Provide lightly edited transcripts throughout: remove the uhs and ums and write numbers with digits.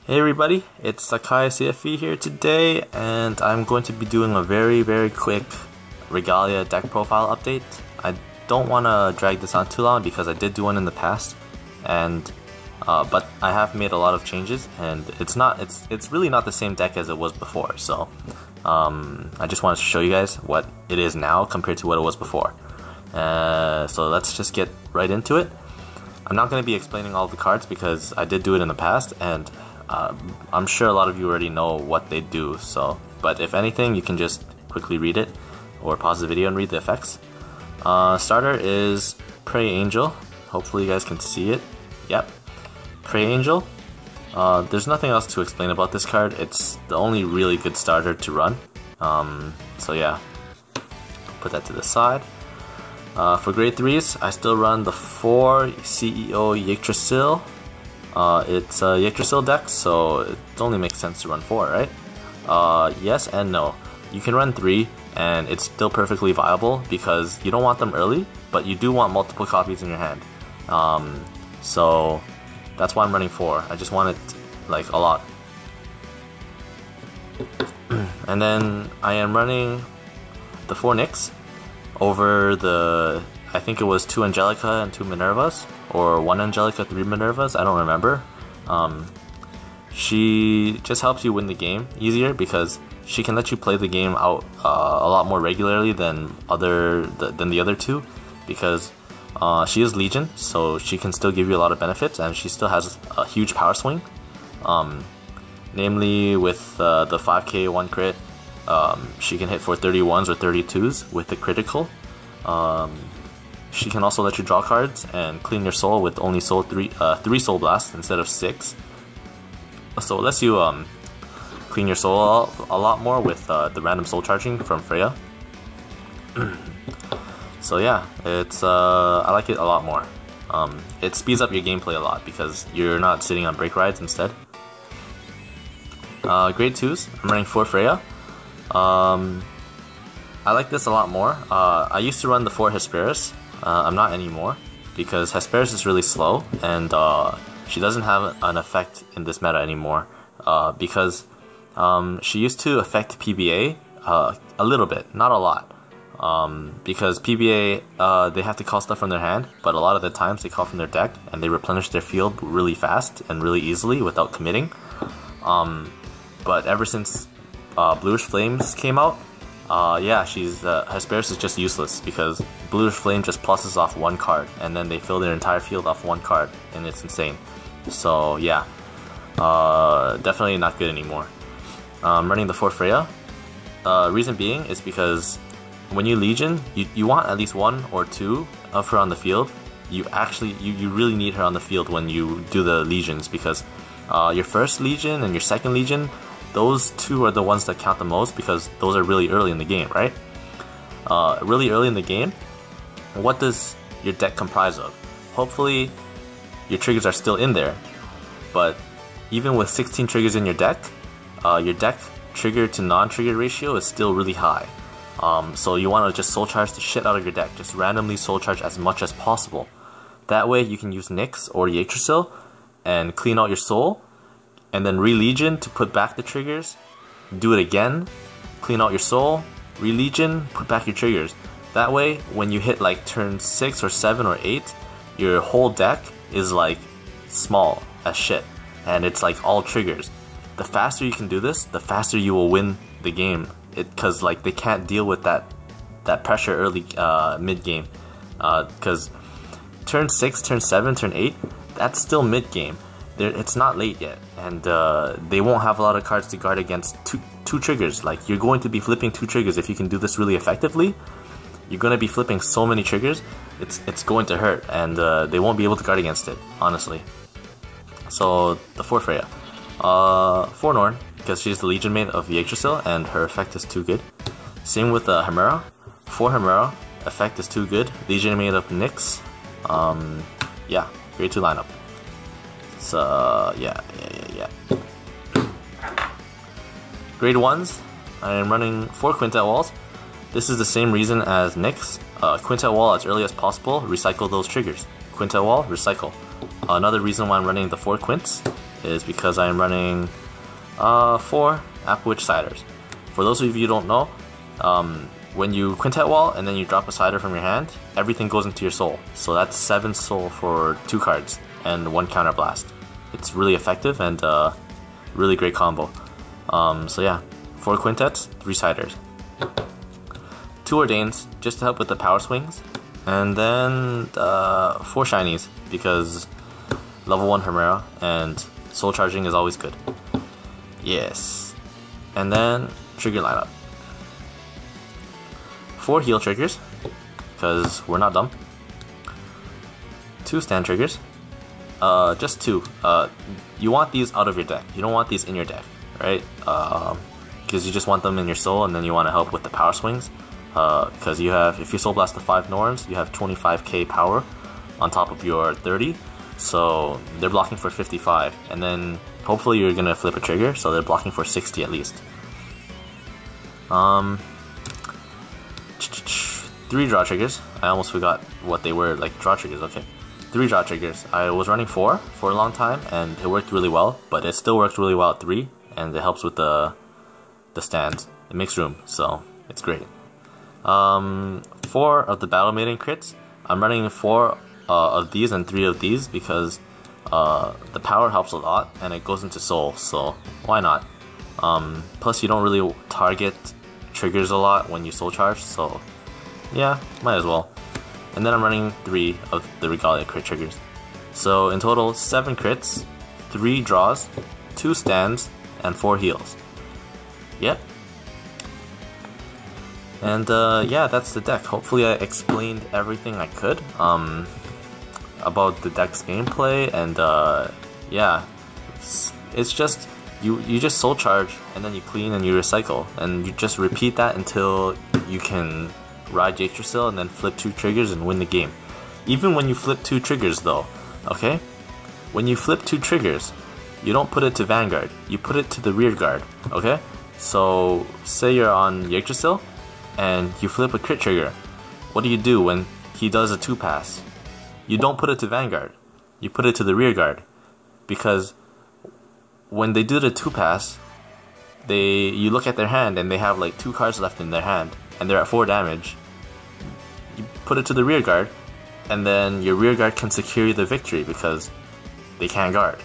Hey everybody, it's SakaeCFV here today, and I'm going to be doing a very quick Regalia deck profile update. I don't want to drag this on too long because I did do one in the past, and but I have made a lot of changes, and it's really not the same deck as it was before. So I just wanted to show you guys what it is now compared to what it was before. So let's just get right into it. I'm not going to be explaining all the cards because I did do it in the past, and I'm sure a lot of you already know what they do, but if anything, you can just quickly read it or pause the video and read the effects. Starter is Prey Angel. Hopefully you guys can see it. Yep, Prey Angel. There's nothing else to explain about this card. It's the only really good starter to run. So yeah, put that to the side. For grade 3s, I still run the 4 CEO Yggdrasil. It's a Yggdrasil deck, so it only makes sense to run 4, right? Yes and no. You can run 3, and it's still perfectly viable because you don't want them early, but you do want multiple copies in your hand. So that's why I'm running 4. I just want it like a lot. And then I am running the 4 Nyx over the, I think it was 2 Angelica and 2 Minervas, or 1 Angelica, 3 Minervas, I don't remember. She just helps you win the game easier because she can let you play the game out a lot more regularly than the other 2, because she is Legion, so she can still give you a lot of benefits, and she still has a huge power swing. Namely with the 5k 1 crit, she can hit for 31s or 32s with the critical. She can also let you draw cards and clean your soul with only 3 soul blasts instead of 6. So it lets you clean your soul a lot more with the random soul charging from Freya. So yeah, it's I like it a lot more. It speeds up your gameplay a lot because you're not sitting on break rides instead. Grade 2s, I'm running 4 Freya. I like this a lot more. I used to run the 4 Hesperus. I'm not anymore because Hesperus is really slow, and she doesn't have an effect in this meta anymore because she used to affect PBA a little bit, not a lot, because PBA they have to call stuff from their hand, but a lot of the times they call from their deck and they replenish their field really fast and really easily without committing. But ever since Bluish Flames came out, yeah, Hesperus is just useless because Bluish Flame just pluses off 1 card, and then they fill their entire field off 1 card, and it's insane. So yeah, definitely not good anymore. Running the 4 Freya. Reason being is because when you Legion, you want at least 1 or 2 of her on the field. You really need her on the field when you do the Legions, because your first Legion and your second Legion, those 2 are the ones that count the most because those are really early in the game, right? Really early in the game, what does your deck comprise of? Hopefully your triggers are still in there, but even with 16 triggers in your deck trigger to non-trigger ratio is still really high. So you want to just soul charge the shit out of your deck, just randomly soul charge as much as possible. That way you can use Nyx or Yggdrasil and clean out your soul, and then re-Legion to put back the triggers, do it again, clean out your soul, re-Legion, put back your triggers. That way, when you hit like turn 6 or 7 or 8, your whole deck is like small as shit, and it's like all triggers. The faster you can do this, the faster you will win the game, because like they can't deal with that pressure early mid-game, because turn 6, turn 7, turn 8, that's still mid-game. It's not late yet, and they won't have a lot of cards to guard against two triggers. Like, you're going to be flipping 2 triggers. If you can do this really effectively, you're going to be flipping so many triggers, it's going to hurt, and they won't be able to guard against it, honestly. So the 4 Freya. 4 Norn, because she's the Legion mate of Yggdrasil, and her effect is too good. Same with Hemera. 4 Hemera, effect is too good. Legion mate of Nyx. Yeah, grade 2 lineup. So yeah. Grade 1s, I am running 4 Quintet walls. This is the same reason as Nyx. Quintet wall as early as possible, recycle those triggers. Quintet wall, recycle. Another reason why I'm running the 4 Quints is because I am running 4 Appwitch Ciders. For those of you who don't know, when you Quintet wall and then you drop a Cider from your hand, everything goes into your soul. So that's 7 soul for 2 cards and 1 counter blast. It's really effective and really great combo. So yeah, 4 Quintets, 3 Ciders. 2 Ordains, just to help with the power swings. And then 4 Shinies, because level 1 Hemera and soul charging is always good. Yes. And then trigger lineup. 4 heal triggers, because we're not dumb. 2 stand triggers. Just 2. You want these out of your deck. You don't want these in your deck, right? Because you just want them in your soul, and then you want to help with the power swings. Because you have, if you soul blast the 5 Norns, you have 25k power on top of your 30. So they're blocking for 55, and then hopefully you're gonna flip a trigger, so they're blocking for 60 at least. 3 draw triggers. I almost forgot what they were, like draw triggers, okay. 3 draw triggers. I was running 4 for a long time, and it worked really well, but it still works really well at 3, and it helps with the stands. It makes room, so it's great. 4 of the Battle Maiden crits. I'm running 4 of these and 3 of these because the power helps a lot and it goes into soul, so why not? Plus you don't really target triggers a lot when you soul charge, so yeah, might as well. And then I'm running 3 of the Regalia crit triggers. So in total, 7 crits, 3 draws, 2 stands, and 4 heals. Yep. And yeah, that's the deck. Hopefully I explained everything I could about the deck's gameplay, and yeah, it's just you just soul charge and then you clean and you recycle, and you just repeat that until you can ride Yggdrasil and then flip 2 triggers and win the game. Even when you flip 2 triggers though, okay? When you flip 2 triggers, you don't put it to Vanguard, you put it to the rear guard, okay? So say you're on Yggdrasil and you flip a crit trigger. What do you do when he does a 2-pass? You don't put it to Vanguard, you put it to the rear guard, because when they do the 2-pass, you look at their hand and they have like 2 cards left in their hand and they're at 4 damage. You put it to the rear guard, and then your rear guard can secure the victory because they can't guard.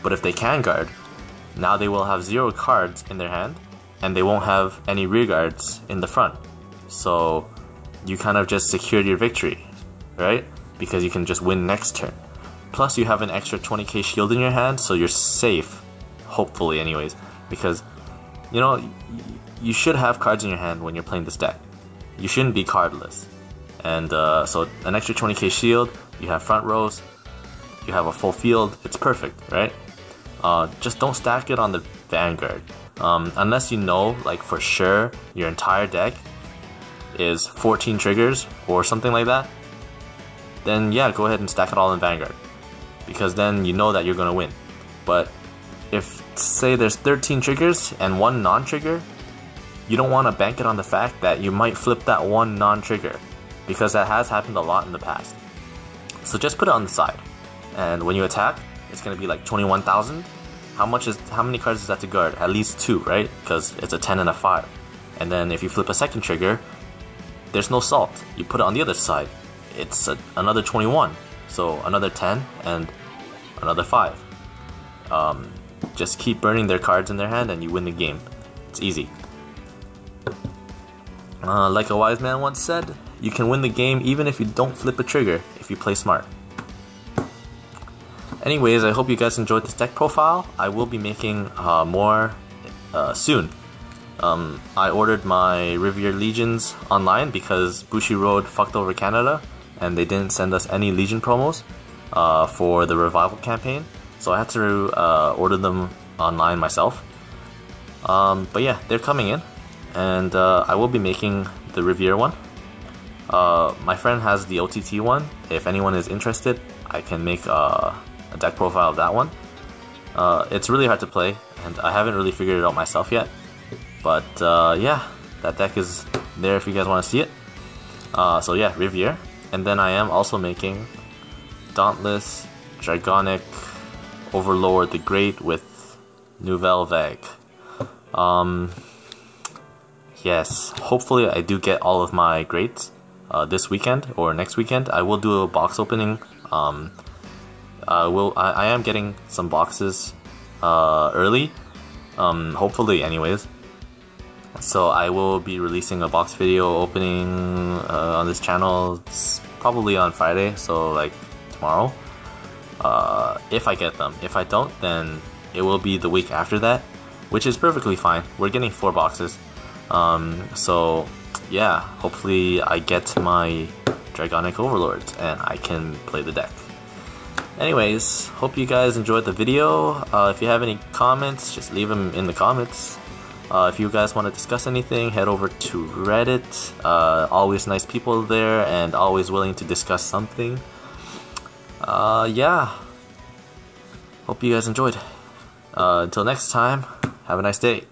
But if they can guard, now they will have 0 cards in their hand and they won't have any rear guards in the front. So you kind of just secured your victory, right? Because you can just win next turn. Plus you have an extra 20k shield in your hand, so you're safe, hopefully anyways, because you know, you should have cards in your hand when you're playing this deck. You shouldn't be cardless. And so an extra 20k shield, you have front rows, you have a full field, it's perfect, right? Just don't stack it on the Vanguard. Unless you know, like for sure, your entire deck is 14 triggers or something like that, then yeah, go ahead and stack it all in Vanguard, because then you know that you're gonna win. But if, say there's 13 triggers and 1 non-trigger, you don't want to bank it on the fact that you might flip that 1 non-trigger, because that has happened a lot in the past. So just put it on the side, and when you attack, it's gonna be like 21,000. How many cards is that to guard? At least 2, right? Because it's a 10 and a 5. And then if you flip a second trigger, there's no salt. You put it on the other side, it's another 21. So another 10 and another 5. Just keep burning their cards in their hand and you win the game. It's easy. Like a wise man once said, you can win the game even if you don't flip a trigger, if you play smart. Anyways, I hope you guys enjoyed this deck profile. I will be making more soon. I ordered my Riviera Legions online because Bushiroad fucked over Canada and they didn't send us any Legion promos for the Revival campaign. So I had to order them online myself. But yeah, they're coming in, and I will be making the Riviera one. My friend has the OTT one. If anyone is interested, I can make a deck profile of that one. It's really hard to play, and I haven't really figured it out myself yet. But yeah, that deck is there if you guys want to see it. So yeah, Riviera. And then I am also making Dauntless, Dragonic, Overlord the Great with Nouvelle Vague. Yes, hopefully I do get all of my greats this weekend or next weekend. I will do a box opening. I am getting some boxes early, hopefully anyways. So I will be releasing a box video opening on this channel probably on Friday, so like tomorrow, if I get them. If I don't, then it will be the week after that, which is perfectly fine. We're getting 4 boxes, so yeah, hopefully I get my Dragonic Overlords and I can play the deck. Anyways, hope you guys enjoyed the video. If you have any comments, just leave them in the comments. If you guys want to discuss anything, head over to Reddit. Always nice people there and always willing to discuss something. Yeah. Hope you guys enjoyed. Until next time, have a nice day.